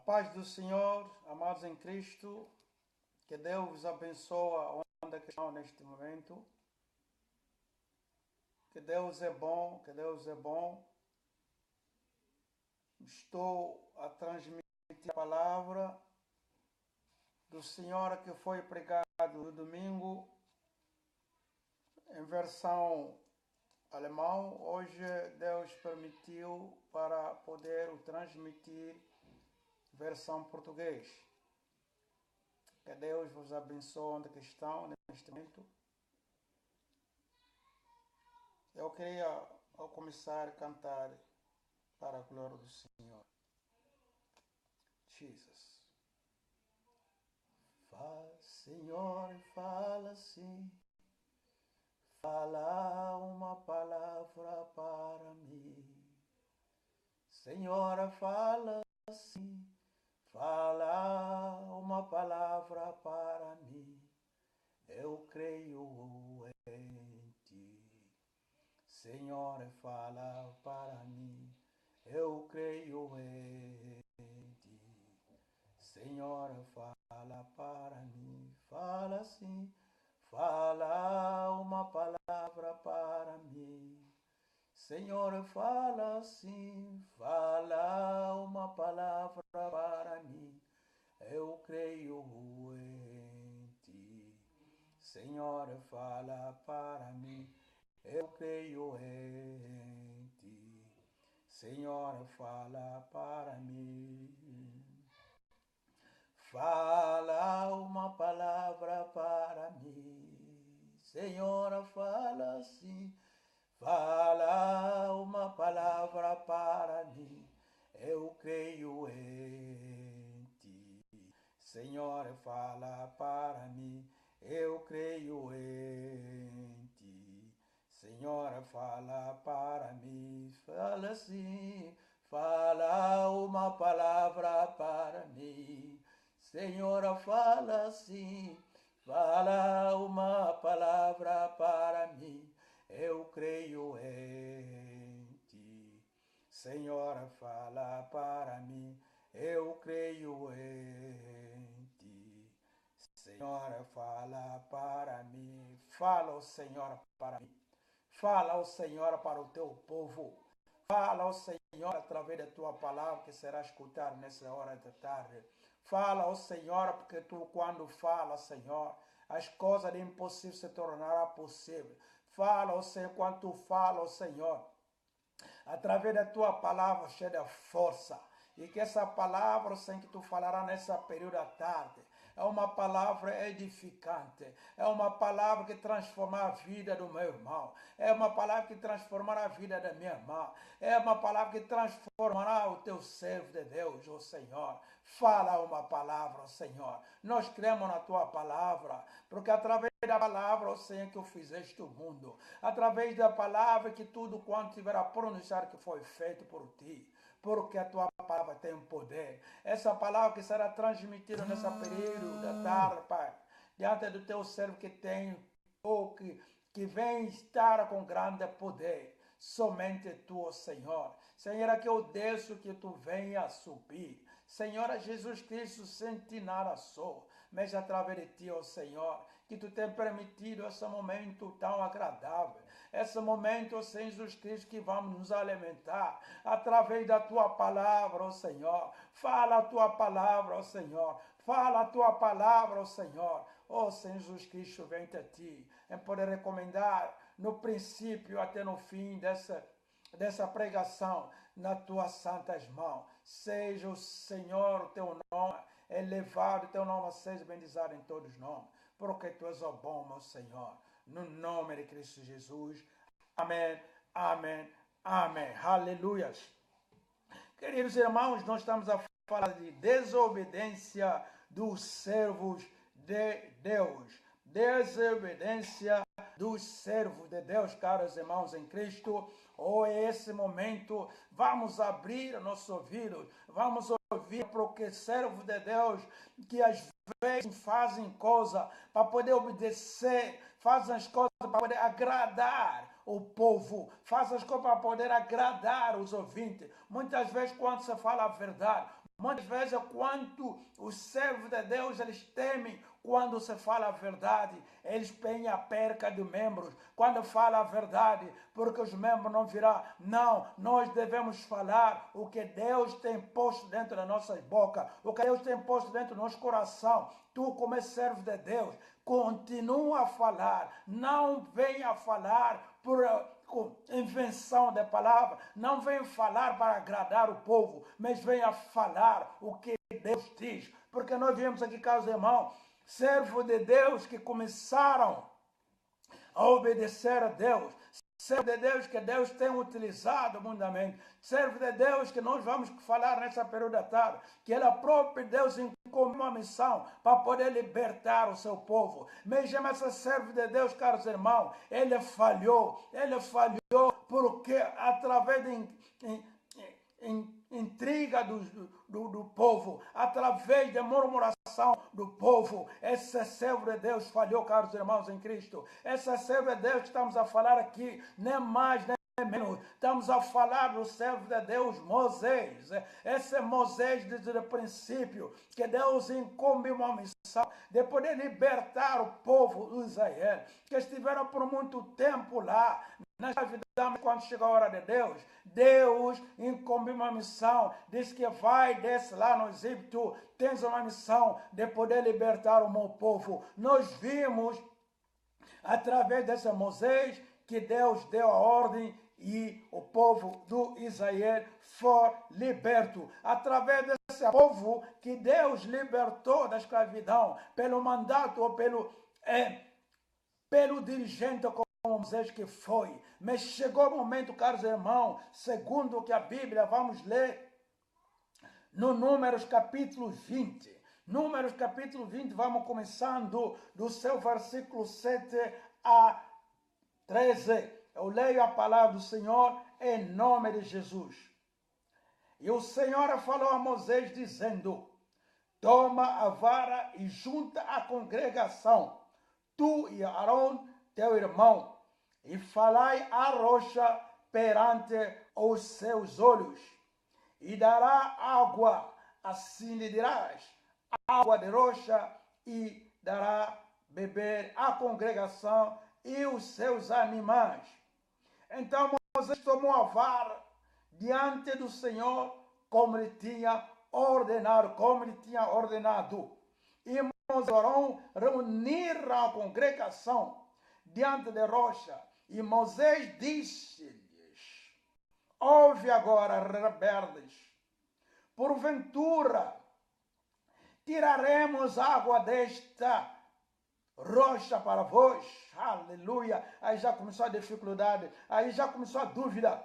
paz do Senhor, amados em Cristo, que Deus vos abençoe onde que estão neste momento. Que Deus é bom, que Deus é bom. Estou a transmitir a palavra do Senhor que foi pregado no domingo, em versão alemão. Hoje Deus permitiu para poder o transmitir versão português. Que Deus vos abençoe onde que estão neste momento. Eu queria, ao começar, cantar para a glória do Senhor. Jesus. Fala, Senhor, fala sim. Fala uma palavra para mim. Senhora, fala sim. Fala uma palavra para mim. Eu creio em ti. Senhora, fala para mim. Eu creio em ti. Senhora, fala para mim. Fala sim. Fala uma palavra para mim. Senhor, fala sim, fala uma palavra para mim. Eu creio em ti. Senhor, fala para mim. Eu creio em ti. Senhor, fala para mim. Fala uma palavra para mim. Senhora, fala sim. Fala uma palavra para mim. Eu creio em ti. Senhor, fala para mim. Eu creio em ti. Senhor, fala para mim. Fala sim. Fala uma palavra para mim. Senhora, fala sim, fala uma palavra para mim. Eu creio em ti. Senhora, fala para mim. Eu creio em ti. Senhora, fala para mim. Fala, ó Senhora, para mim. Fala, ó Senhora, para o teu povo. Fala, ó Senhor, através da tua palavra que será escutada nessa hora da tarde. Fala, ó Senhor, porque tu, quando fala, Senhor, as coisas de impossível se tornará possível. Fala, ó Senhor, quando tu fala, ó Senhor, através da tua palavra cheia de força. E que essa palavra, Senhor, que tu falará nessa período da tarde, é uma palavra edificante, é uma palavra que transformará a vida do meu irmão, é uma palavra que transformará a vida da minha irmã, é uma palavra que transformará o teu servo de Deus, ó Senhor. Fala uma palavra, ó Senhor. Nós cremos na tua palavra, porque através da palavra, ó Senhor, que tu fizeste o mundo, através da palavra que tudo quanto tiver a pronunciar que foi feito por ti, porque a tua palavra tem poder. Essa palavra que será transmitida nessa período da tarde, Pai, diante do teu servo que tem, ou que vem estar com grande poder. Somente tu, Senhor. Senhor, que eu desço, que tu venha subir. Senhor Jesus Cristo, sem ti nada sou, mas através de ti, ó Senhor, que tu tem permitido esse momento tão agradável. Esse momento, ó Senhor Jesus Cristo, que vamos nos alimentar através da tua palavra, ó Senhor. Fala a tua palavra, ó Senhor. Fala a tua palavra, ó Senhor. Ó Senhor Jesus Cristo, vem a ti, em poder recomendar no princípio até no fim dessa pregação nas tuas santas mãos. Seja o Senhor, o teu nome elevado, o teu nome seja bendizado em todos os nomes, porque tu és o bom, meu Senhor. No nome de Cristo Jesus. Amém, amém, amém. Aleluias. Queridos irmãos, nós estamos a falar de desobediência dos servos de Deus. Desobediência dos servos de Deus, caros irmãos em Cristo. Esse momento, vamos abrir nosso ouvido, vamos ouvir, porque servos de Deus que às vezes fazem coisas para poder obedecer, fazem as coisas para poder agradar o povo, fazem as coisas para poder agradar os ouvintes. Muitas vezes, quando se fala a verdade, Muitas vezes, quando os servos de Deus, eles temem quando se fala a verdade, eles têm a perca de membros. Quando fala a verdade, porque os membros não virão. Não, nós devemos falar o que Deus tem posto dentro das nossas bocas, o que Deus tem posto dentro do nosso coração. Tu, como servo de Deus, continua a falar, não venha falar por invenção de palavra, não venha falar para agradar o povo, mas venha falar o que Deus diz, porque nós vimos aqui, caros irmãos, servos de Deus que começaram a obedecer a Deus, servo de Deus que Deus tem utilizado mundamente, servo de Deus que nós vamos falar nessa período da tarde, que Ele próprio Deus incumbiu uma missão para poder libertar o seu povo. Mesmo esse servo de Deus, caros irmãos, ele falhou porque através de intriga do povo, através de murmuração do povo, esse servo de Deus falhou, caros irmãos em Cristo. Esse servo de Deus que estamos a falar aqui, nem mais, nem menos. Estamos a falar do servo de Deus, Moisés. Esse Moisés, desde o princípio, que Deus incumbiu uma missão de poder libertar o povo de Israel, que estiveram por muito tempo lá, na escravidão. Quando chegou a hora de Deus, Deus incumbiu uma missão, diz que vai, desce lá no Egito, tens uma missão de poder libertar o meu povo. Nós vimos, através desse Moisés, que Deus deu a ordem e o povo do Israel foi liberto. Através desse povo que Deus libertou da escravidão, pelo mandato ou pelo dirigente como Moisés que foi. Mas chegou o momento, caros irmãos, segundo o que a Bíblia, vamos ler no Números capítulo 20. Números capítulo 20, vamos começando do seu versículo 7 a 13. Eu leio a palavra do Senhor em nome de Jesus. E o Senhor falou a Moisés dizendo: toma a vara e junta a congregação, tu e Arão, teu irmão, e falai a rocha perante os seus olhos, e dará água, assim lhe dirás, água de rocha, e dará beber a congregação e os seus animais. Então Moisés tomou a vara diante do Senhor, como lhe tinha ordenado, E Moisés e Arão reuniram a congregação diante da rocha. E Moisés disse-lhes: ouve agora, rebeldes, porventura tiraremos água desta rocha para vós? Aleluia! Aí já começou a dificuldade, aí já começou a dúvida.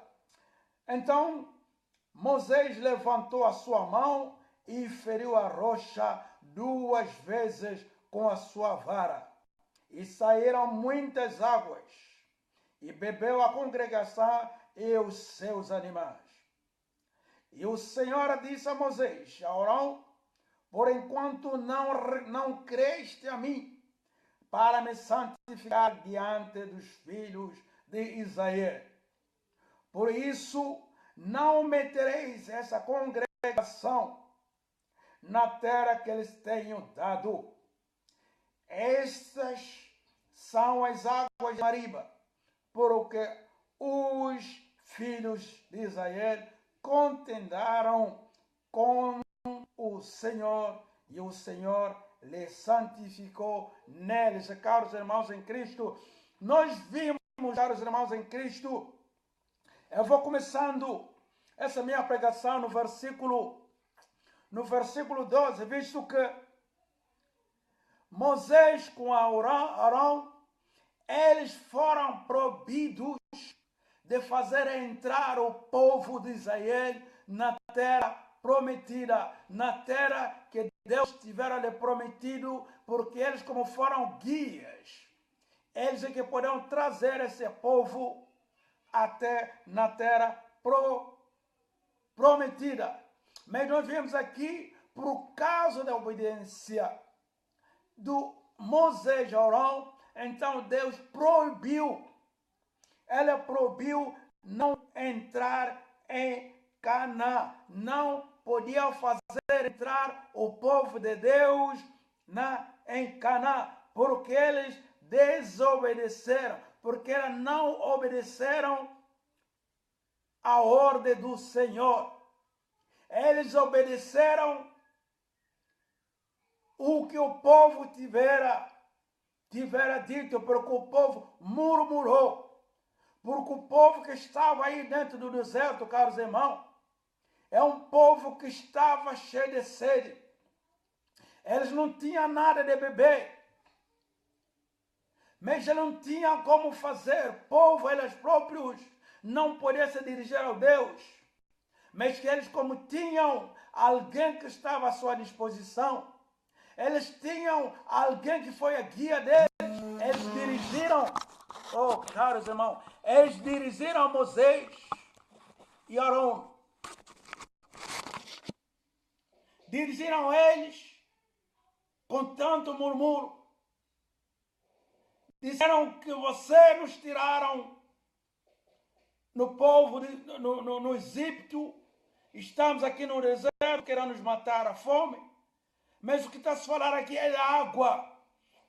Então Moisés levantou a sua mão e feriu a rocha 2 vezes com a sua vara, e saíram muitas águas, e bebeu a congregação e os seus animais. E o Senhor disse a Moisés: Arão, por enquanto não creste a mim, para me santificar diante dos filhos de Israel. Por isso, não metereis essa congregação na terra que eles tenho dado. Estas são as águas de Mariba, porque os filhos de Israel contendaram com o Senhor, e o Senhor lhe santificou neles. Caros irmãos em Cristo, nós vimos, caros irmãos em Cristo, eu vou começando essa minha pregação no versículo 12, visto que Moisés com Arão, eles foram proibidos de fazer entrar o povo de Israel na terra prometida, na terra que Deus tivera lhe prometido, porque eles, como foram guias, eles é que poderiam trazer esse povo até na terra prometida. Mas nós vemos aqui, por causa da obediência do Moisés e Arão, então Deus proibiu, não entrar em Canaã, não podia fazer entrar o povo de Deus em Canaã, porque eles desobedeceram, porque eles não obedeceram a ordem do Senhor. Eles obedeceram o que o povo tivera dito, porque o povo murmurou. Porque o povo que estava aí dentro do deserto, caros irmãos, é um povo que estava cheio de sede. Eles não tinham nada de beber. Mas eles não tinham como fazer. Povo, eles próprios não podiam se dirigir a Deus. Mas que eles, como tinham alguém que estava à sua disposição, eles tinham alguém que foi a guia deles, eles dirigiram, oh, caros irmãos, eles dirigiram a Moisés e Arão. Dirigiram eles com tanto murmúrio. Disseram que vocês nos tiraram no povo, no Egito, estamos aqui no deserto, querendo nos matar à fome. Mas o que está a se falar aqui é água,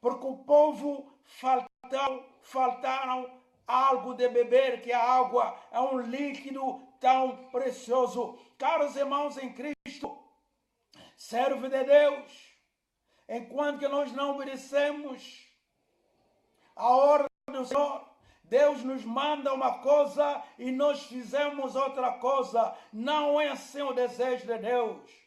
porque o povo faltaram algo de beber, que a água é um líquido tão precioso. Caros irmãos em Cristo, servo de Deus, enquanto que nós não obedecemos a ordem do Senhor, Deus nos manda uma coisa e nós fizemos outra coisa. Não é assim o desejo de Deus.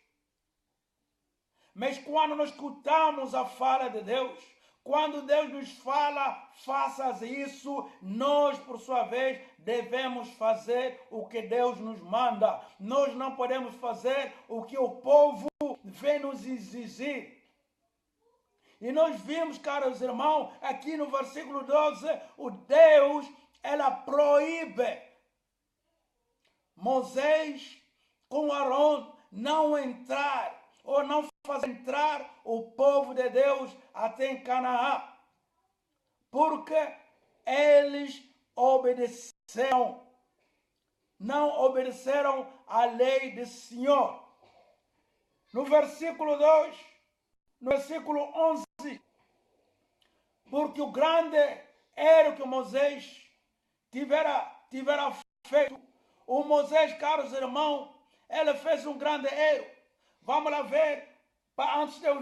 Mas quando nós escutamos a fala de Deus, quando Deus nos fala, faças isso, nós, por sua vez, devemos fazer o que Deus nos manda. Nós não podemos fazer o que o povo vem nos exigir. E nós vimos, caros irmãos, aqui no versículo 12, o Deus, ela proíbe Moisés com Arão não entrar, ou não fazer entrar o povo de Deus até em Canaã, porque eles obedeceram, não obedeceram à lei do Senhor. No versículo 2, no versículo 11, porque o grande erro que Moisés tivera feito, o Moisés, caros irmãos, ele fez um grande erro. Vamos lá ver, antes de eu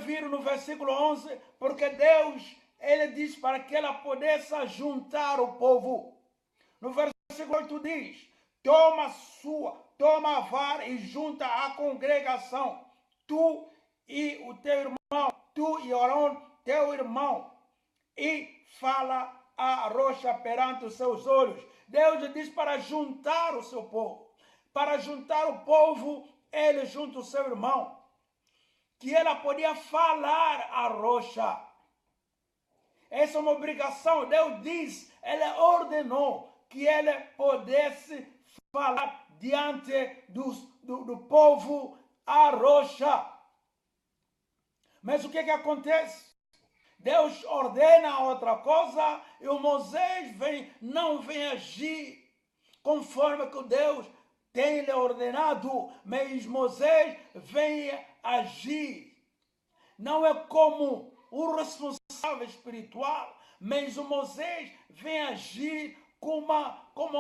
vir no versículo 11, porque Deus, ele diz para que ela pudesse juntar o povo. No versículo 8 diz, toma a vara e junta a congregação, tu e o teu irmão, tu e Arão, teu irmão, e fala a rocha perante os seus olhos. Deus diz para juntar o seu povo. Para juntar o povo, ele junta o seu irmão, que ela podia falar a rocha. Essa é uma obrigação. Deus diz, ele ordenou que ele pudesse falar diante do povo a rocha. Mas o que acontece? Deus ordena outra coisa e o Moisés não vem agir conforme que Deus tem lhe ordenado, mas Moisés vem agir. Não é como o responsável espiritual, mas o Moisés vem agir como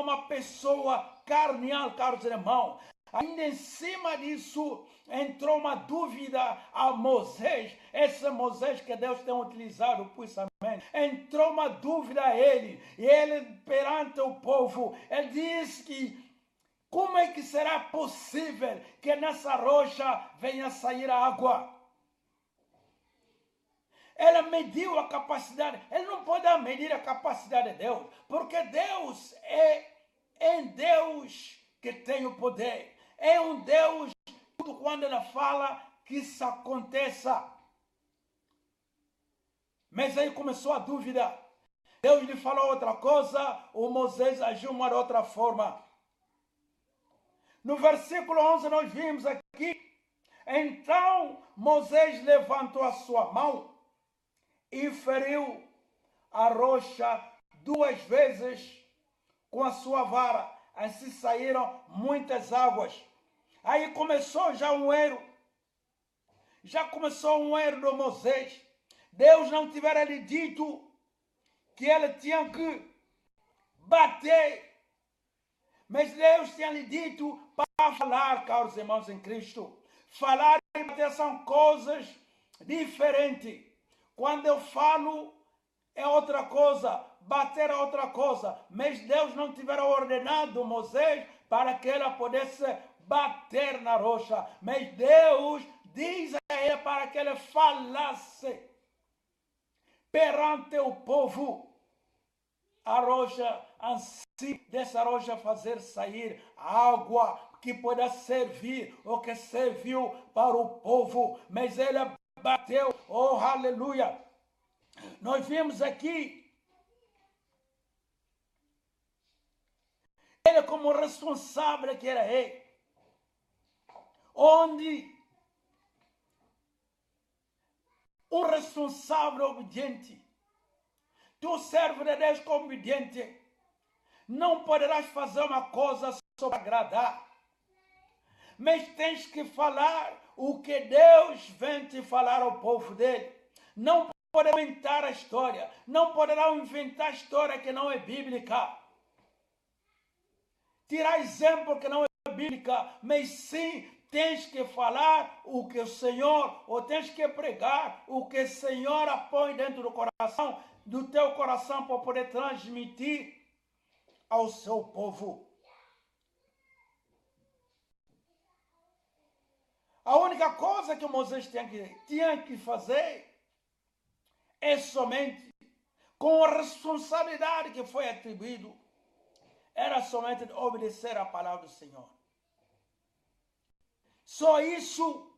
uma pessoa carnal, caros irmãos. Ainda em cima disso, entrou uma dúvida a Moisés, esse Moisés que Deus tem utilizado puissamente. Entrou uma dúvida a ele, e ele perante o povo, ele diz que como é que será possível que nessa rocha venha sair água? Ele mediu a capacidade, ele não pode medir a capacidade de Deus, porque Deus é Deus que tem o poder. É um Deus, quando ele fala, que isso aconteça. Mas aí começou a dúvida. Deus lhe falou outra coisa, o Moisés agiu de uma outra forma. No versículo 11 nós vimos aqui, então Moisés levantou a sua mão e feriu a rocha 2 vezes com a sua vara. Assim saíram muitas águas. Aí começou já um erro. Já começou um erro de Moisés. Deus não tivera lhe dito que ele tinha que bater. Mas Deus tinha lhe dito para falar, caros irmãos em Cristo. Falar e bater são coisas diferentes. Quando eu falo é outra coisa, bater é outra coisa. Mas Deus não tivera ordenado Moisés para que ela pudesse bater na rocha. Mas Deus diz a ele para que ele falasse perante o povo. A rocha, assim, dessa rocha fazer sair água que possa servir, ou que serviu para o povo. Mas ele bateu, oh aleluia. Nós vimos aqui, ele como responsável que era ele, onde um responsável obediente, tu servo de Deus como obediente, não poderás fazer uma coisa só para agradar, mas tens que falar o que Deus vem te falar ao povo dele. Não poderá inventar a história, não poderá inventar história que não é bíblica, tirar exemplo que não é bíblica, mas sim tens que falar o que o Senhor, ou tens que pregar o que o Senhor põe dentro do coração, do teu coração, para poder transmitir ao seu povo. A única coisa que Moisés tinha que fazer é somente, com a responsabilidade que foi atribuído, era somente obedecer à palavra do Senhor. Só isso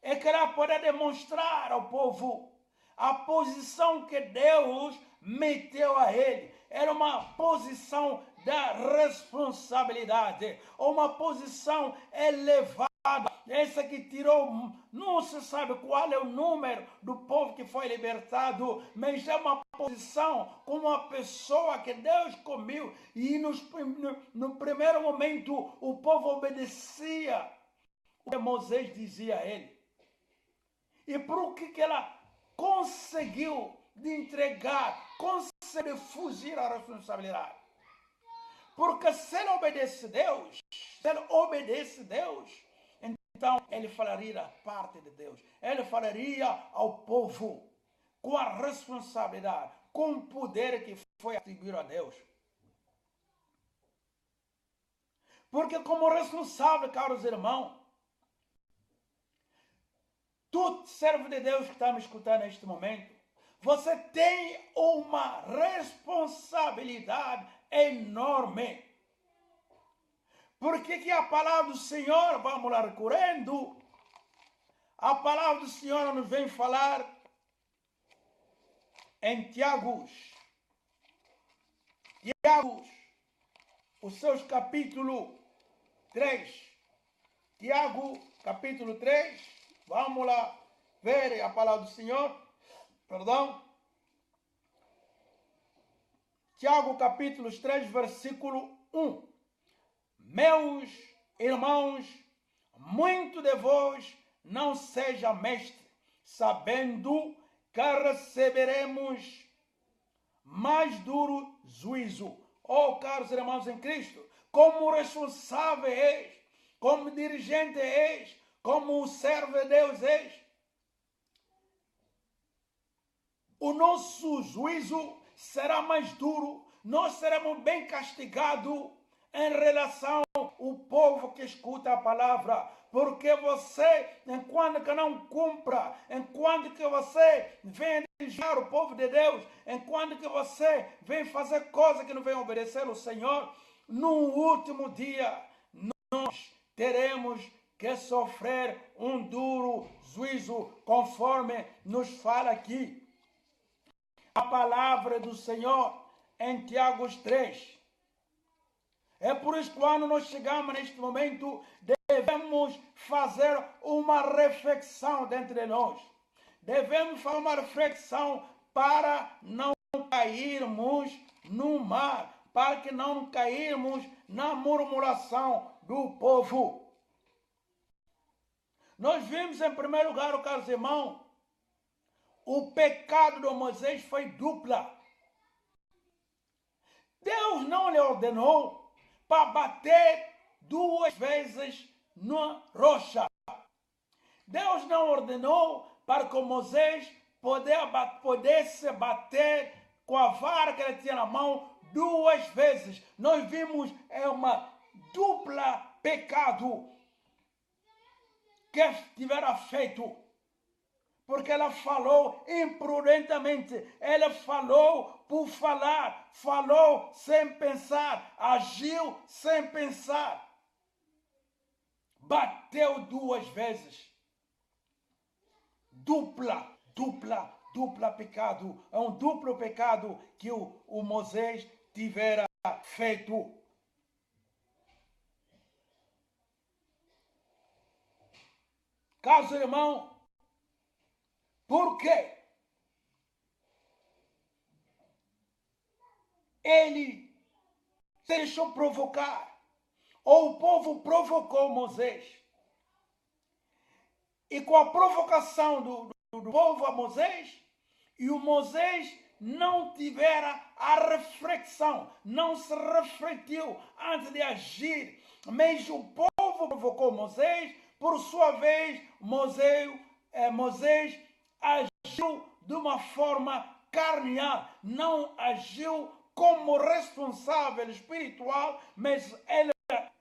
é que ela pode demonstrar ao povo a posição que Deus meteu a ele. Era uma posição da responsabilidade, uma posição elevada. Essa que tirou, não se sabe qual é o número do povo que foi libertado, mas é uma posição como uma pessoa que Deus comiu. E no primeiro momento o povo obedecia o que Moisés dizia a ele. E por que ela conseguiu de entregar, conseguiu fugir à responsabilidade? Porque se ele obedece a Deus, então ele falaria da parte de Deus. Ele falaria ao povo com a responsabilidade, com o poder que foi atribuído a Deus. Porque como responsável, caros irmãos, tu, servo de Deus que está me escutando neste momento, você tem uma responsabilidade enorme. Porque que a palavra do Senhor, vamos lá recorrendo, a palavra do Senhor nos vem falar em Tiago, os seus capítulo 3. Tiago, capítulo 3, vamos lá ver a palavra do Senhor, Tiago, capítulo 3, versículo 1. Meus irmãos, muito de vós não seja mestre, sabendo que receberemos mais duro juízo. Oh, caros irmãos em Cristo, como responsável és, como dirigente és, como servo de Deus és, o nosso juízo será mais duro, nós seremos bem castigados em relação ao povo que escuta a palavra, porque você, enquanto que não cumpra, enquanto que você vem dirigir o povo de Deus, enquanto que você vem fazer coisas que não vem obedecer ao Senhor, no último dia nós teremos que sofrer um duro juízo, conforme nos fala aqui a palavra do Senhor em Tiago 3. É por isso que quando nós chegamos neste momento, devemos fazer uma reflexão dentro de nós. Devemos fazer uma reflexão para não cairmos no mar, para que não cairmos na murmuração do povo. Nós vimos em primeiro lugar, caros irmãos, o pecado de Moisés foi dupla. Deus não lhe ordenou para bater 2 vezes na rocha. Deus não ordenou para que Moisés pudesse bater com a vara que ele tinha na mão 2 vezes. Nós vimos uma dupla pecado que tivera feito. Porque ela falou imprudentemente, ela falou por falar, falou sem pensar, agiu sem pensar. Bateu 2 vezes. Dupla pecado. É um duplo pecado que o Moisés tivera feito. Caso irmão, por quê? Ele se deixou provocar, ou o povo provocou Moisés. E com a provocação do povo a Moisés, e o Moisés não tivera a reflexão, não se refletiu antes de agir, mas o povo provocou Moisés, por sua vez, Moisés agiu de uma forma carnal, não agiu como responsável espiritual, mas ele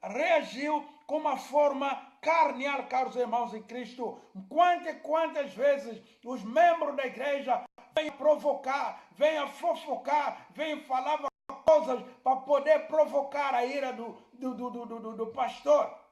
reagiu com uma forma carnal, caros irmãos em Cristo. Quantas vezes os membros da igreja vêm provocar, vêm a fofocar, vêm falar coisas para poder provocar a ira do pastor.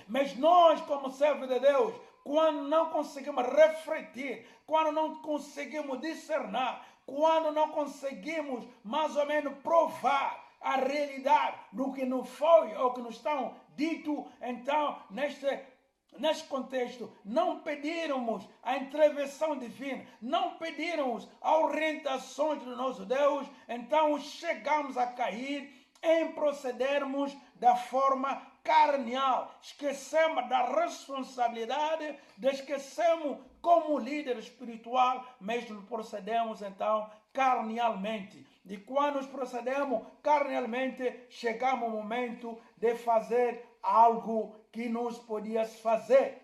Mas nós, como servos de Deus, quando não conseguimos refletir, quando não conseguimos discernir, quando não conseguimos mais ou menos provar a realidade do que não foi ou que nos estão dito, então, neste contexto, não pedirmos a intervenção divina, não pedirmos a orientações do nosso Deus, então chegamos a cair em procedermos da forma carnal, esquecemos da responsabilidade, esquecemos como líder espiritual, mas procedemos então carnalmente. E quando nos procedemos carnalmente, chegamos ao momento de fazer algo que nos podia fazer.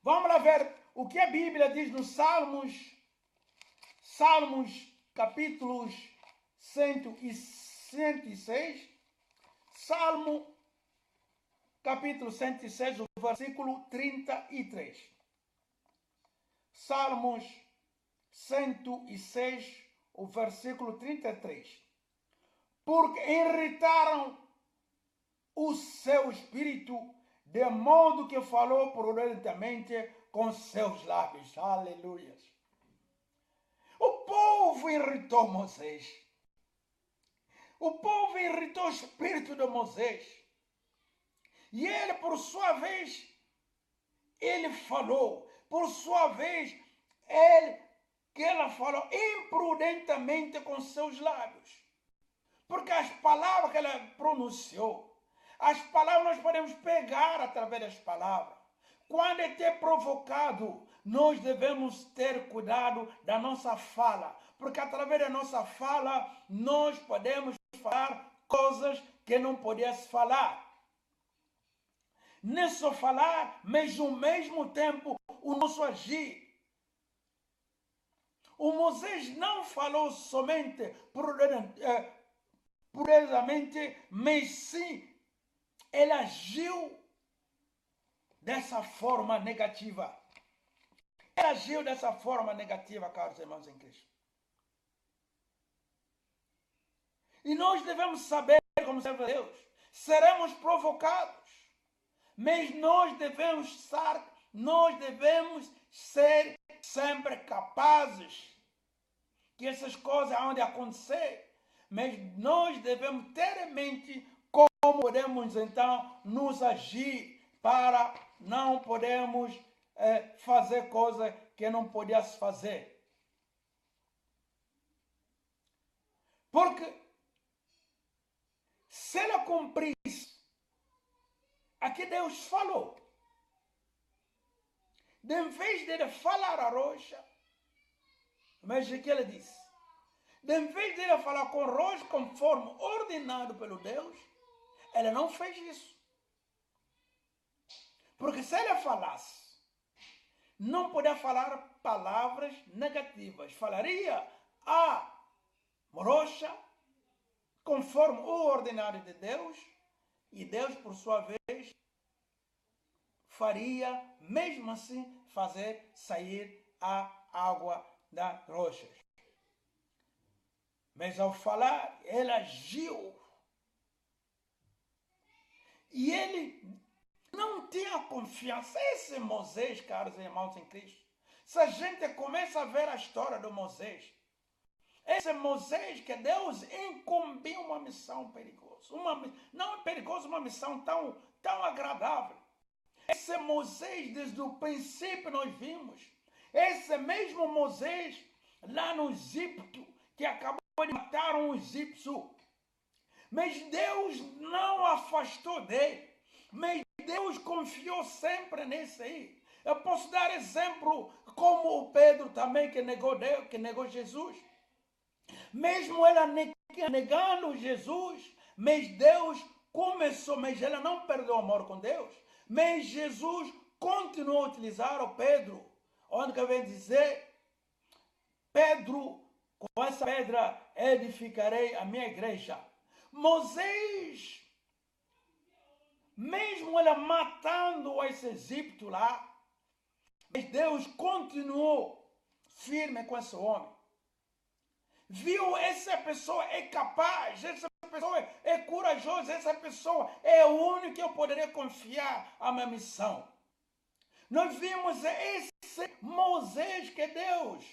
Vamos lá ver o que a Bíblia diz nos Salmos capítulos 106, Salmo capítulo 106, o versículo 33. Salmos 106, o versículo 33. Porque irritaram o seu espírito, de modo que falou prudentemente com seus lábios. Aleluia. O povo irritou Moisés. O povo irritou o espírito de Moisés. E ele, por sua vez, ele falou. Por sua vez, ela falou imprudentemente com seus lábios. Porque as palavras que ela pronunciou, as palavras nós podemos pegar através das palavras. Quando é provocado, nós devemos ter cuidado da nossa fala. Porque através da nossa fala, nós podemos falar coisas que não podíamos falar. Nem só falar, mas ao mesmo tempo o nosso agir. O Moisés não falou somente prudentemente, mas sim, ele agiu dessa forma negativa. Ele agiu dessa forma negativa, caros irmãos em Cristo. E nós devemos saber, como servos de Deus, seremos provocados, mas nós devemos ser sempre capazes que essas coisas vão acontecer, mas nós devemos ter em mente como podemos então nos agir para não podermos fazer coisas que não podíamos fazer. Porque se ela cumprisse, aqui Deus falou, em vez de ele falar a rocha, mas o que ele disse? Em vez de ele falar com a rocha conforme ordenado pelo Deus, ele não fez isso. Porque se ele falasse, não podia falar palavras negativas. Falaria a rocha conforme o ordenado de Deus, e Deus, por sua vez, faria, mesmo assim, fazer sair a água das rochas. Mas ao falar, ele agiu. E ele não tinha confiança. Esse Moisés, caros irmãos em Cristo, se a gente começa a ver a história do Moisés, esse Moisés que Deus incumbiu uma missão perigosa. Não perigosa, uma missão tão agradável. Esse Moisés, desde o princípio nós vimos, esse mesmo Moisés, lá no Egito, que acabou de matar um egípcio. Mas Deus não afastou dele. Mas Deus confiou sempre nesse aí. Eu posso dar exemplo como o Pedro também, que negou Deus, que negou Jesus. Mesmo ele negando Jesus, mas Deus começou, mas ele não perdeu o amor com Deus. Mas Jesus continuou a utilizar o Pedro, onde que vem dizer, Pedro, com essa pedra edificarei a minha igreja. Moisés, mesmo ele matando esse Egito lá, mas Deus continuou firme com esse homem. Viu, essa pessoa é capaz, essa pessoa é corajosa, essa pessoa é o único que eu poderia confiar a minha missão. Nós vimos esse Moisés que Deus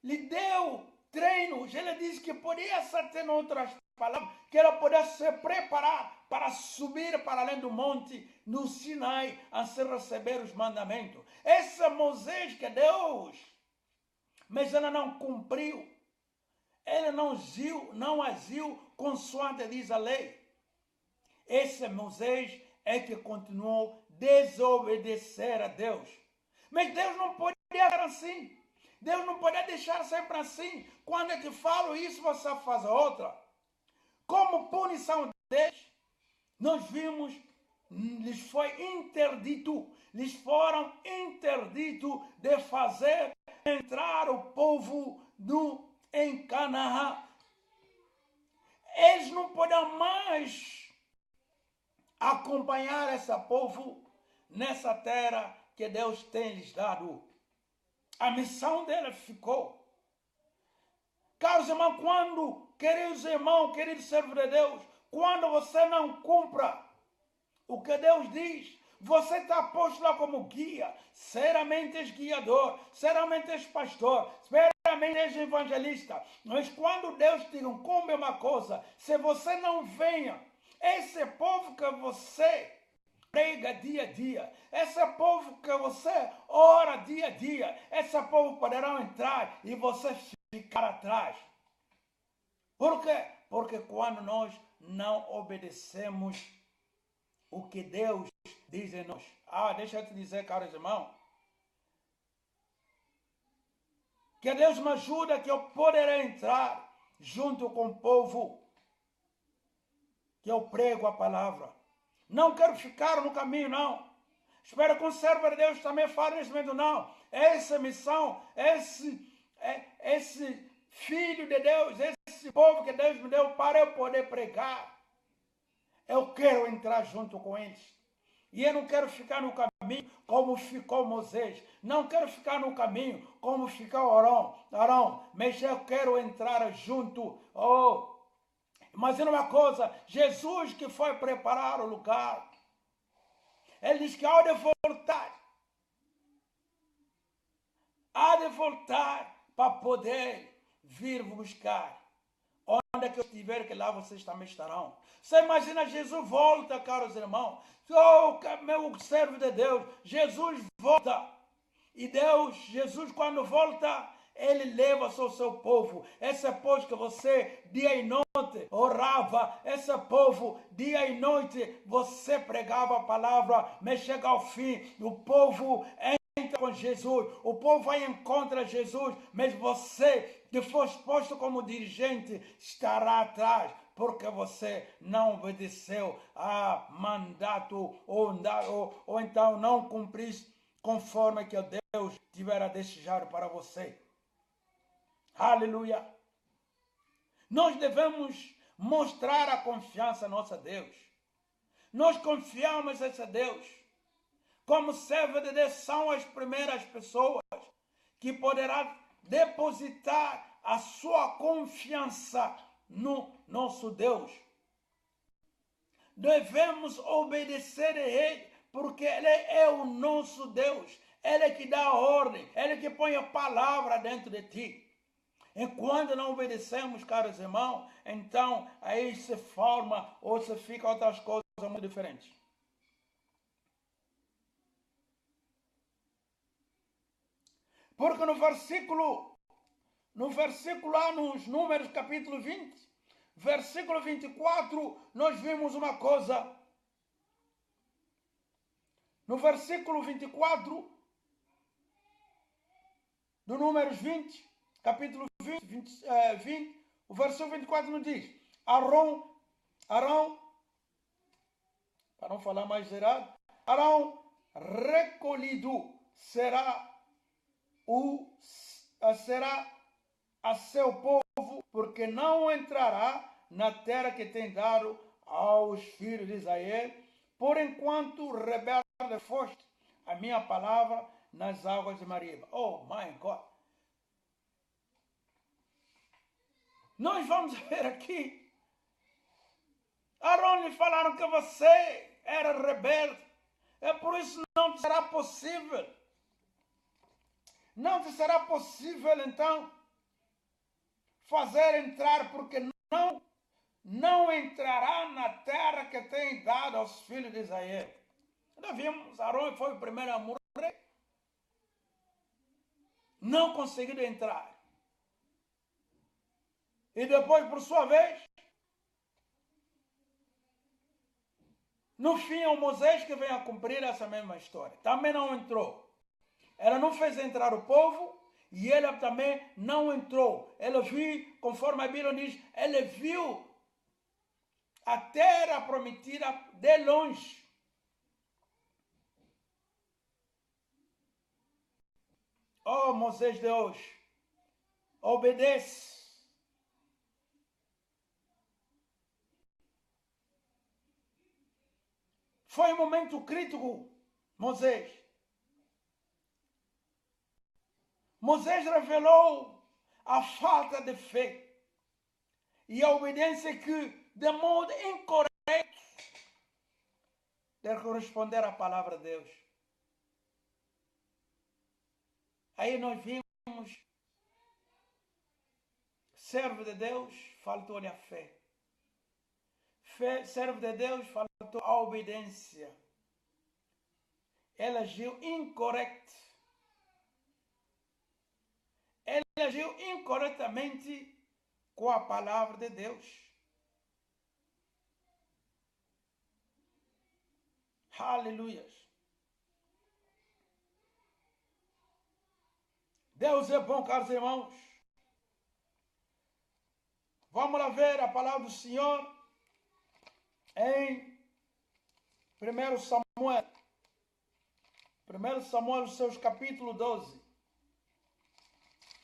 lhe deu treinos. Ele disse que podia ser, em outras palavras, que ele podia se preparar para subir para além do monte no Sinai a se receber os mandamentos. Esse Moisés que Deus, mas ele não cumpriu, ele não agiu consoante diz a lei. Esse Moisés é que continuou a desobedecer a Deus. Mas Deus não podia ser assim. Deus não podia deixar sempre assim. Quando eu te falo isso, você faz a outra. Como punição deles, nós vimos, lhes foram interdito de fazer entrar o povo em Canaã. Eles não podiam mais acompanhar esse povo nessa terra que Deus tem lhes dado. A missão dele ficou. Caros irmãos, queridos irmãos, queridos servos de Deus, quando você não cumpra o que Deus diz, você está posto lá como guia. Seriamente és guiador, seriamente és pastor, seriamente és evangelista. Mas quando Deus te incumbe uma coisa, se você não venha, esse povo que você prega dia a dia, esse povo que você ora dia a dia, esse povo poderá entrar e você ficar atrás. Por quê? Porque quando nós não obedecemos o que Deus diz em nós. Deixa eu te dizer, caros irmãos, que Deus me ajuda que eu poderei entrar junto com o povo que eu prego a palavra. Não quero ficar no caminho, não. Espero que o servo de Deus também fale nesse momento, não. Essa missão, esse filho de Deus, esse povo que Deus me deu para eu poder pregar, eu quero entrar junto com eles. E eu não quero ficar no caminho como ficou Moisés. Não quero ficar no caminho como ficou Arão. Mas eu quero entrar junto. Imagina uma coisa, Jesus que foi preparar o lugar, ele diz que há de voltar para poder vir buscar. Onde é que eu estiver, que lá vocês também estarão. Você imagina, Jesus volta, caros irmãos. Meu servo de Deus, Jesus volta. E Jesus, quando volta, Ele leva o seu povo. Esse povo que você dia e noite orava, esse povo dia e noite você pregava a palavra, mas chega ao fim, o povo entra com Jesus, o povo vai encontrar Jesus, mas você que foi posto como dirigente estará atrás, porque você não obedeceu a mandato ou então não cumpriste conforme que Deus tivera desejado para você. Aleluia! Nós devemos mostrar a confiança nossa a Deus. Nós confiamos nesse Deus. Como servo de Deus, são as primeiras pessoas que poderá depositar a sua confiança no nosso Deus. Devemos obedecer a Ele, porque Ele é o nosso Deus. Ele é que dá a ordem, Ele é que põe a palavra dentro de ti. E quando não obedecemos, caros irmãos, então aí se forma ou se fica outras coisas muito diferentes. Porque no versículo lá nos Números capítulo 20, versículo 24, nós vimos uma coisa. No versículo 24 do Números 20, capítulo 20, o versículo 24 nos diz: Arão, para não falar mais errado, Arão recolhido será a seu povo, porque não entrará na terra que tem dado aos filhos de Israel, por enquanto rebelde foste a minha palavra nas águas de Mariba. Oh, my God! Nós vamos ver aqui, Arão lhe falaram que você era rebelde, é por isso não te será possível. Não te será possível, então, fazer entrar, porque não entrará na terra que tem dado aos filhos de Israel. Nós vimos, Arão foi o primeiro a morrer. Não conseguiu entrar. E depois, por sua vez, no fim é o Moisés que vem a cumprir essa mesma história. Também não entrou. Ela não fez entrar o povo e ele também não entrou. Ele viu, conforme a Bíblia diz, ele viu a terra prometida de longe. Oh, Moisés de hoje, obedece. Foi um momento crítico, Moisés. Moisés revelou a falta de fé e a obediência que, de modo incorreto, deve corresponder à palavra de Deus. Aí nós vimos, servo de Deus, faltou-lhe a fé. Servo de Deus, faltou a obediência. Ele agiu incorreto. Ele agiu incorretamente com a palavra de Deus. Aleluia. Deus é bom, caros irmãos. Vamos lá ver a palavra do Senhor em 1 Samuel. 1 Samuel, seus capítulo 12.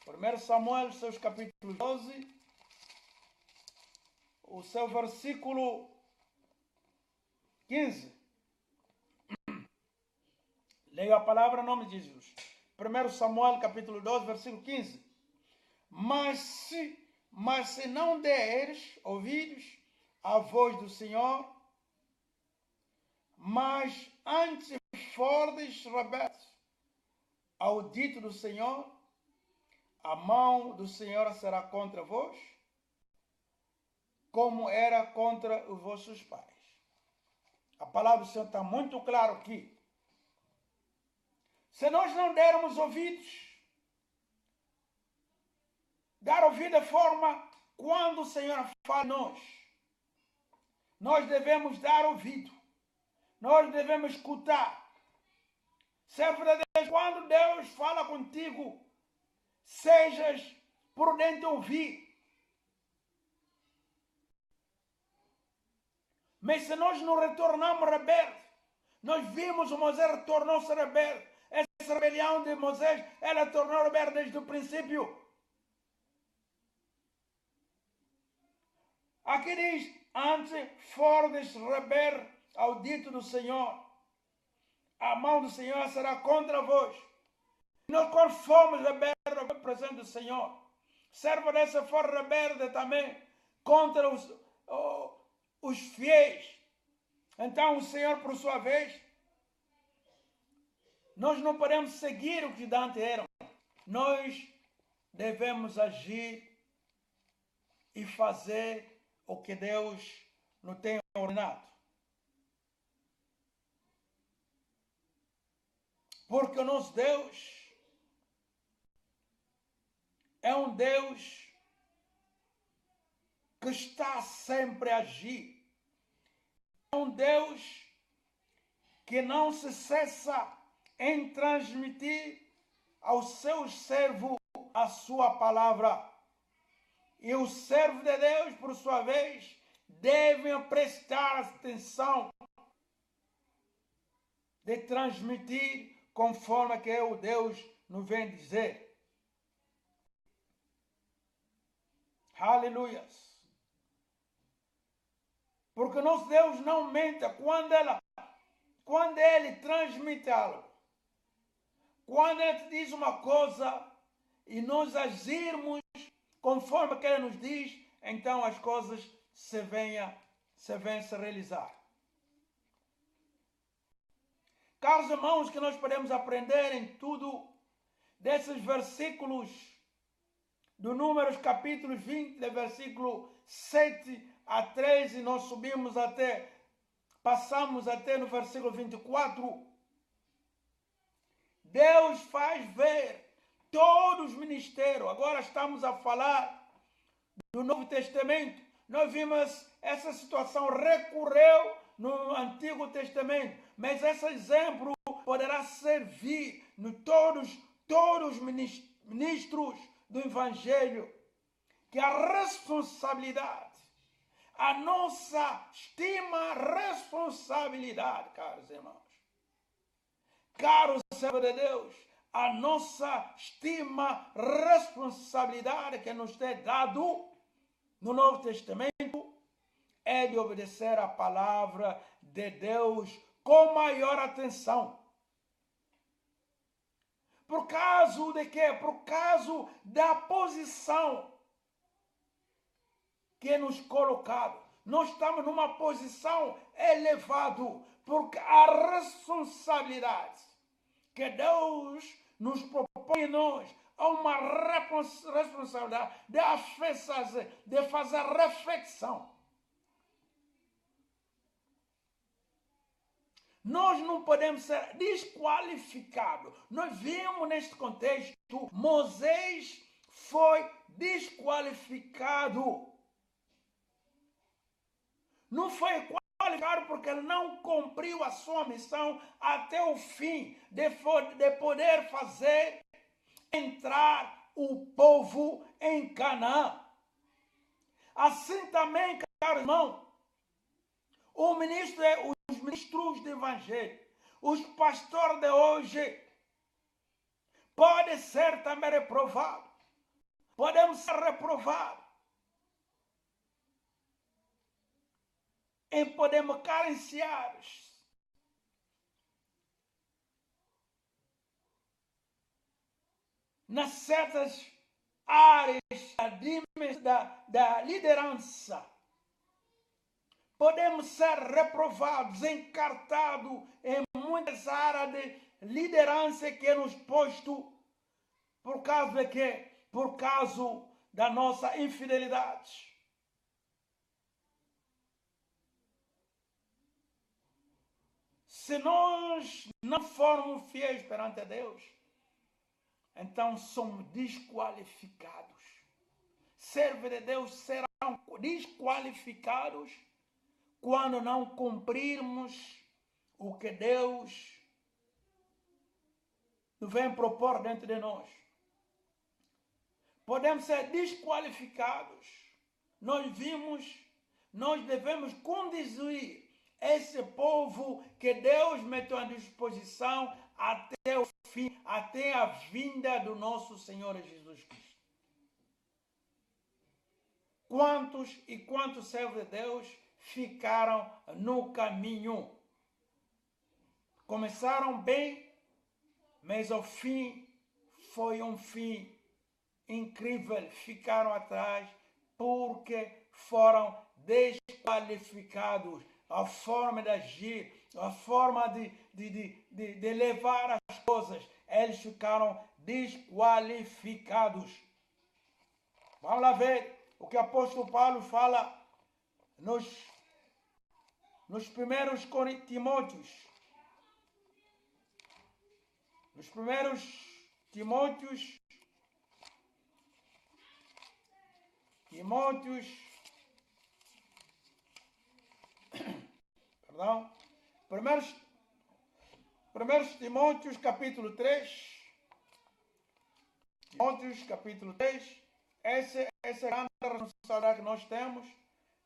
1 Samuel, seus capítulo 12, o seu versículo 15. Leia a palavra em nome de Jesus. 1 Samuel, capítulo 12, versículo 15. Mas se não deres ouvidos à voz do Senhor, mas antes fordes rebeldes ao dito do Senhor, a mão do Senhor será contra vós, como era contra os vossos pais. A palavra do Senhor está muito clara aqui. Se nós não dermos ouvidos Dar ouvido à forma quando o Senhor fala a nós devemos dar ouvido. Nós devemos escutar. Servo de Deus, quando Deus fala contigo, sejas prudente em ouvir. Mas se nós não retornamos rebeldes, nós vimos o Moisés retornou-se rebelde. Essa rebelião de Moisés, ela tornou rebelde desde o princípio. Aqui diz, antes fordes rebelde ao dito do Senhor, a mão do Senhor será contra vós. Nós, quando fomos rebeldes ao presente do Senhor, servo dessa for rebelde também contra os fiéis. Então o Senhor, por sua vez, nós não podemos seguir o que antes eram. Nós devemos agir e fazer o que Deus nos tem ordenado. Porque o nosso Deus é um Deus que está sempre a agir. É um Deus que não se cessa em transmitir aos seus servos a sua palavra. E os servos de Deus, por sua vez, devem prestar atenção de transmitir conforme que o Deus nos vem dizer. Aleluias. Porque nosso Deus não mente quando Ele transmite algo. Quando Ele te diz uma coisa e nós agirmos conforme que Ele nos diz, então as coisas se vêm se realizar. Caros irmãos, que nós podemos aprender em tudo desses versículos do Números capítulo 20, versículo 7 a 13, nós passamos até no versículo 24. Deus faz ver todos os ministérios. Agora estamos a falar do Novo Testamento. Nós vimos essa situação recorreu no Antigo Testamento, mas esse exemplo poderá servir no todos os ministros do Evangelho, que a responsabilidade, a nossa estima responsabilidade, caros irmãos, caros servos de Deus, a nossa estima responsabilidade que nos é dado no Novo Testamento é de obedecer a palavra de Deus com maior atenção. Por causa de quê? Por causa da posição que é nos colocado. Nós estamos numa posição elevada, porque a responsabilidade que Deus nos propõe a nós é uma responsabilidade de fazer reflexão. Nós não podemos ser desqualificados. Nós vimos neste contexto, Moisés foi desqualificado. Não foi qualificado porque ele não cumpriu a sua missão até o fim, de poder fazer entrar o povo em Canaã. Assim também, caro irmão, os ministros do Evangelho, os pastores de hoje, podem ser também reprovados. Podemos ser reprovados. E podemos carenciar nas certas áreas da liderança. Podemos ser reprovados, encartados em muitas áreas de liderança que é nos posto por causa de quê? Por causa da nossa infidelidade. Se nós não formos fiéis perante a Deus, então somos desqualificados. servos de Deus serão desqualificados quando não cumprirmos o que Deus vem propor dentro de nós. Podemos ser desqualificados. Nós devemos conduzir esse povo que Deus meteu à disposição até o fim, até a vinda do nosso Senhor Jesus Cristo. Quantos servos de Deus ficaram no caminho? Começaram bem, mas o fim foi um fim incrível. Ficaram atrás porque foram desqualificados. A forma de agir, a forma de levar as coisas, eles ficaram desqualificados. Vamos lá ver o que o apóstolo Paulo fala nos primeiros Timóteos. Nos primeiros Timóteos, perdão, primeiros Timóteos capítulo 3, Timóteos capítulo 3, essa é a grande responsabilidade que nós temos,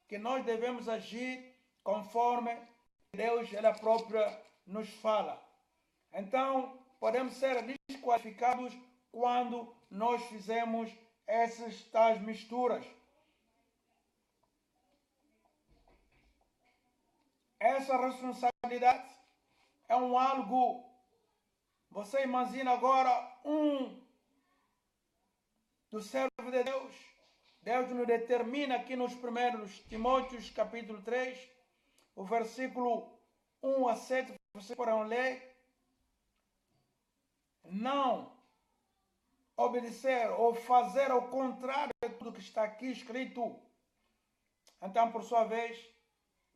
que nós devemos agir conforme Deus, Ele própria, nos fala. Então, podemos ser desqualificados quando nós fizemos essas tais misturas. Essa responsabilidade é algo, você imagina agora do servo de Deus. Deus nos determina aqui nos primeiros Timóteos capítulo 3, o versículo 1 a 7, vocês poderão ler. Não obedecer ou fazer ao contrário de tudo que está aqui escrito. Então, por sua vez,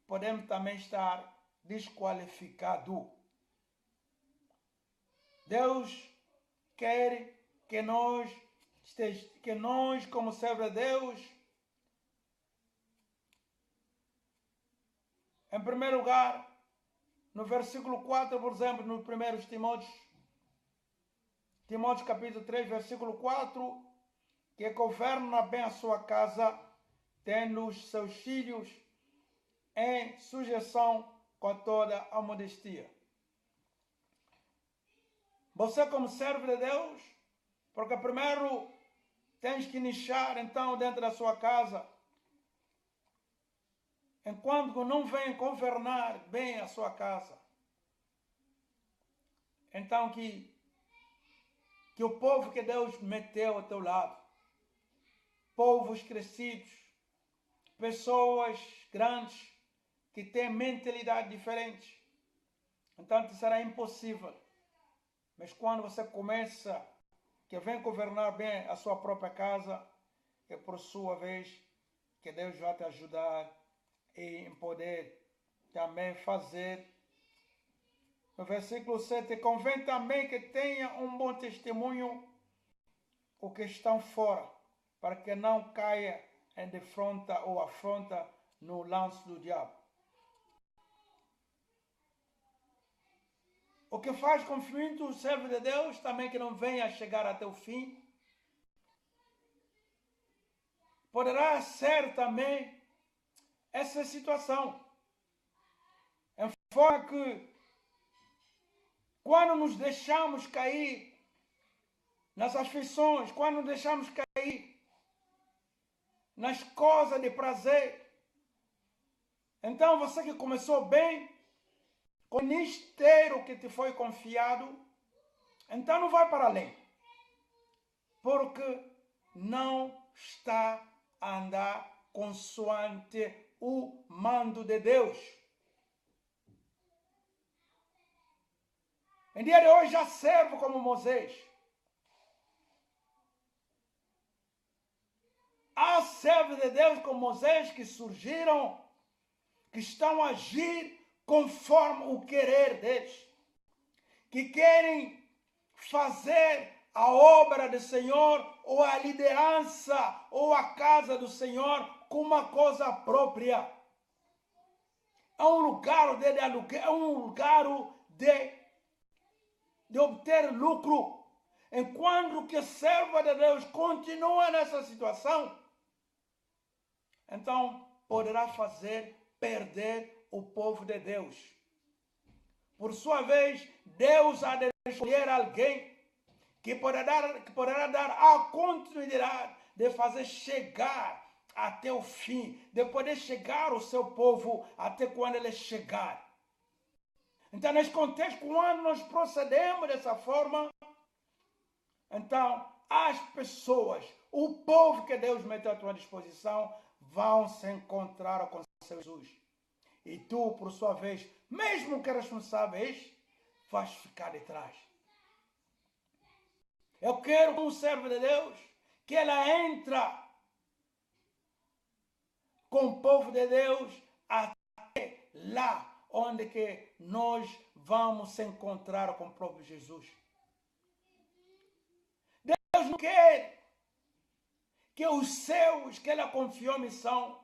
podemos também estar desqualificados. Deus quer que nós, como servos de Deus, em primeiro lugar, no versículo 4, por exemplo, no 1 Timóteo capítulo 3, versículo 4, que governa bem a sua casa, tendo os seus filhos em sujeição com toda a modestia. Você, como servo de Deus, porque primeiro tens que nichar então dentro da sua casa, enquanto não vem governar bem a sua casa, então que o povo que Deus meteu ao teu lado, povos crescidos, pessoas grandes que têm mentalidade diferente, então te será impossível. Mas quando você começa, que vem governar bem a sua própria casa, é por sua vez que Deus vai te ajudar em poder também fazer. No versículo 7, convém também que tenha um bom testemunho o que estão fora, para que não caia em defronta ou afronta no lance do diabo. O que faz com que o servo de Deus também que não venha a chegar até o fim, poderá ser também essa situação, em forma que quando nos deixamos cair nas aflições, quando nos deixamos cair nas coisas de prazer, então você que começou bem, com o ministério que te foi confiado, então não vai para além, porque não está a andar consoante o mando de Deus. Em dia de hoje já servo como Moisés. Há servos de Deus como Moisés que surgiram, que estão a agir conforme o querer deles, que querem fazer a obra do Senhor ou a liderança ou a casa do Senhor como uma coisa própria. É um lugar de aluguel, é um lugar de obter lucro. Enquanto que servo de Deus continua nessa situação, então poderá fazer perder o povo de Deus. Por sua vez, Deus há de escolher alguém que poderá dar a continuidade de fazer chegar até o fim, de poder chegar o seu povo até quando ele chegar. Então, nesse contexto, quando nós procedemos dessa forma, então as pessoas, o povo que Deus meteu à tua disposição, vão se encontrar com Jesus. E tu, por sua vez, mesmo que responsáveis, vais ficar de trás. Eu quero, como servo de Deus, que ela entra com o povo de Deus até lá onde que nós vamos se encontrar com o próprio Jesus. Deus não quer que os seus, que Ele confiou missão,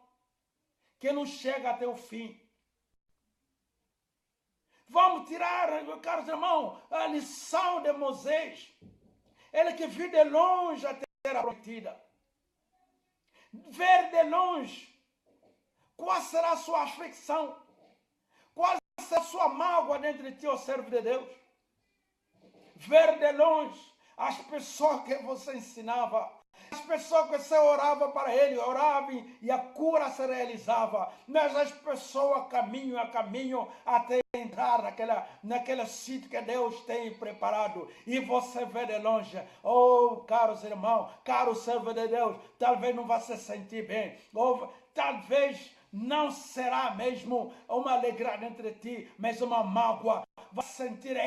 que não chega até o fim. Vamos tirar, meus caros irmãos, a lição de Moisés. Ele que viu de longe a terra prometida. Ver de longe qual será a sua aflição, qual será a sua mágoa dentro de ti, ó servo de Deus. Ver de longe as pessoas que você ensinava, as pessoas que você orava para ele, orava e a cura se realizava, mas as pessoas caminham a caminho até entrar naquele sítio que Deus tem preparado, e você vê de longe, oh, caros irmãos, caro servo de Deus, talvez não vá se sentir bem, ou talvez não será mesmo uma alegria entre ti, mas uma mágoa. Vai sentir,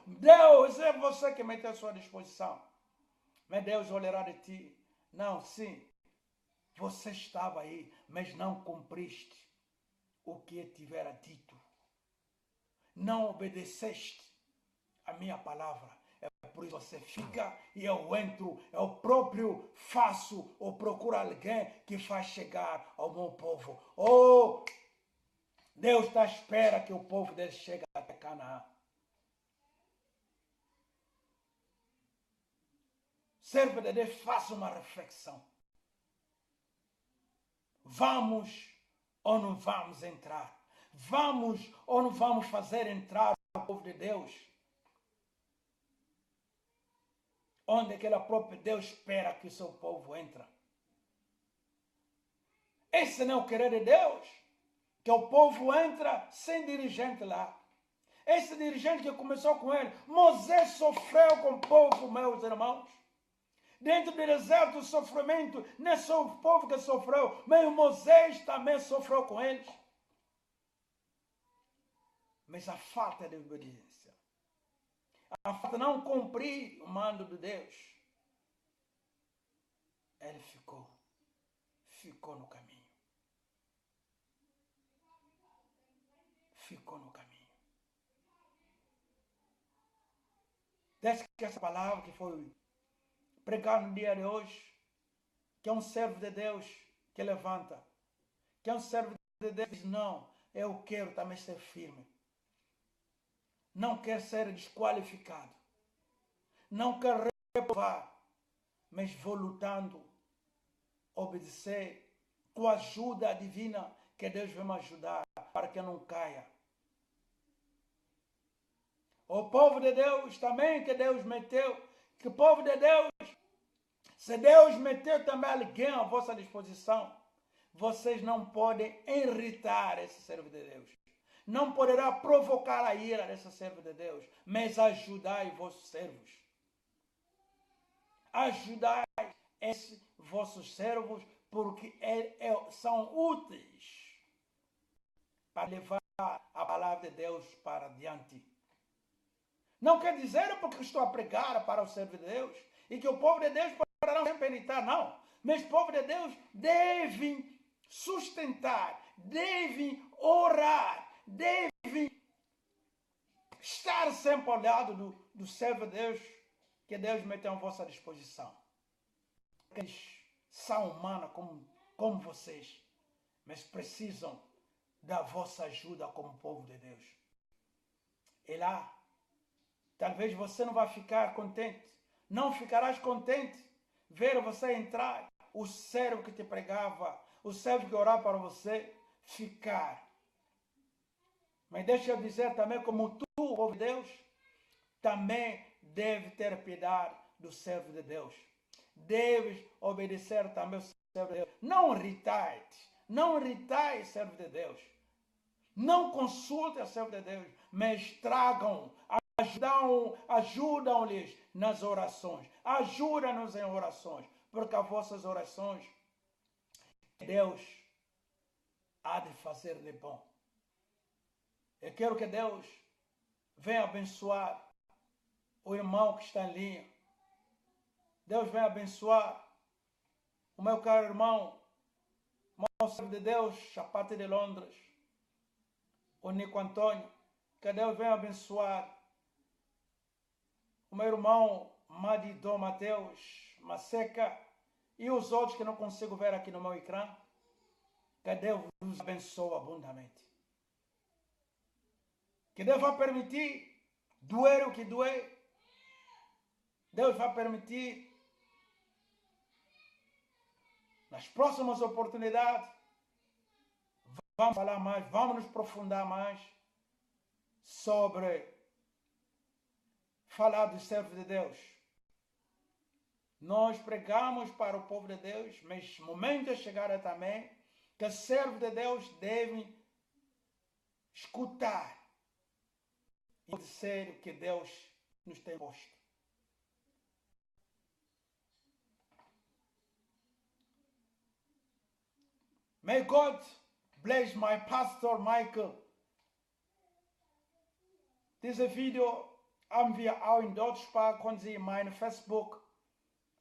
Deus, é você que meteu à sua disposição. Mas Deus olhará de ti. Não, sim, você estava aí, mas não cumpriste o que eu tivera dito. Não obedeceste a minha palavra. É por isso que você fica e eu entro, eu próprio faço ou procuro alguém que faz chegar ao meu povo. Oh, Deus está à espera que o povo dele chegue até Canaã. Servo de Deus, faça uma reflexão. Vamos ou não vamos entrar? Vamos ou não vamos fazer entrar o povo de Deus? Onde aquele próprio Deus espera que o seu povo entre. Esse não é o querer de Deus, que o povo entra sem dirigente lá. Esse dirigente que começou com ele, Moisés sofreu com o povo, meus irmãos. Dentro do deserto, o sofrimento, não é só o povo que sofreu, mas Moisés também sofreu com eles. Mas a falta de obediência, a falta de não cumprir o mando de Deus, ele ficou no caminho. Ficou no caminho. Desde que essa palavra que foi pregada no dia de hoje, que é um servo de Deus que levanta, que é um servo de Deus que diz, não, eu quero também ser firme. Não quer ser desqualificado. Não quer reprovar, mas vou lutando, obedecer com a ajuda divina que Deus vai me ajudar para que eu não caia. O povo de Deus também que Deus meteu, que o povo de Deus, se Deus meteu também alguém à vossa disposição, vocês não podem irritar esse servo de Deus. Não poderá provocar a ira desse servo de Deus, mas ajudai vossos servos. Ajudai esses vossos servos, porque são úteis para levar a palavra de Deus para diante. Não quer dizer porque estou a pregar para o servo de Deus e que o povo de Deus poderá sempre irritar, não. Mas o povo de Deus deve sustentar, deve orar, deve estar sempre ao lado do servo de Deus que Deus meteu à vossa disposição. Eles são humanos como vocês, mas precisam da vossa ajuda como povo de Deus. E lá, talvez você não vai ficar contente, não ficarás contente ver você entrar, o servo que te pregava, o servo que orava para você, ficar. Mas deixa eu dizer também, como tu, povo de Deus, também deve ter piedade do servo de Deus. Deves obedecer também ao servo de Deus. Não irritai, servo de Deus. Não consulte o servo de Deus, mas tragam, ajudam-lhes nas orações. Ajuda-nos em orações, porque as vossas orações, Deus há de fazer de bom. Eu quero que Deus venha abençoar o irmão que está em linha. Deus venha abençoar o meu caro irmão servo de Deus, a partir de Londres, o Nico Antônio. Que Deus venha abençoar o meu irmão Madidon Mateus Maseca e os outros que não consigo ver aqui no meu ecrã. Que Deus os abençoe abundantemente. Que Deus vai permitir doer o que doer. Deus vai permitir, nas próximas oportunidades, vamos falar mais, vamos nos aprofundar mais sobre falar dos servos de Deus. Nós pregamos para o povo de Deus, mas o momento é chegar também que os servos de Deus devem escutar e obedecer o que Deus nos tem posto. May God bless my pastor Michael. Dieses Video haben wir auch in Deutschsprache, können Sie in meinem Facebook,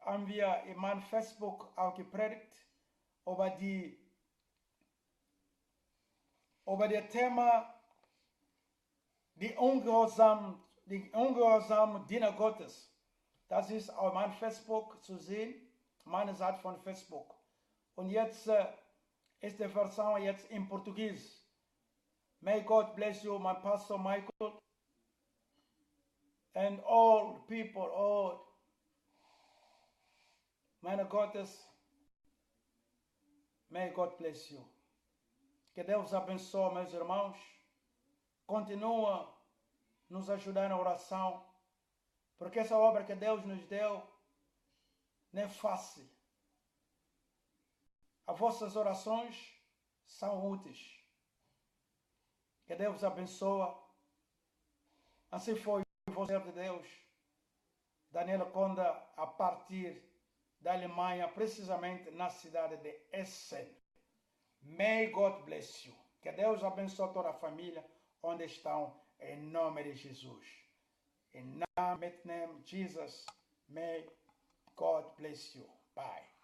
haben wir in meinem Facebook auch gepredigt über das Thema die ungehorsame Diener Gottes. Das ist auf meinem Facebook zu sehen, meine Seite von Facebook. Und jetzt ist die Version jetzt in Portugies. May God bless you, my pastor Michael, and all people, all Männer Gottes, may God bless you. Que Deus abençoe, meus irmãos. Continua nos ajudar na oração, porque essa obra que Deus nos deu não é fácil. As vossas orações são úteis. Que Deus abençoe. Assim foi o servo de Deus, Daniel Conda, a partir da Alemanha, precisamente na cidade de Essen. May God bless you. Que Deus abençoe toda a família onde estão, em nome de Jesus. In the name of Jesus, may God bless you. Bye.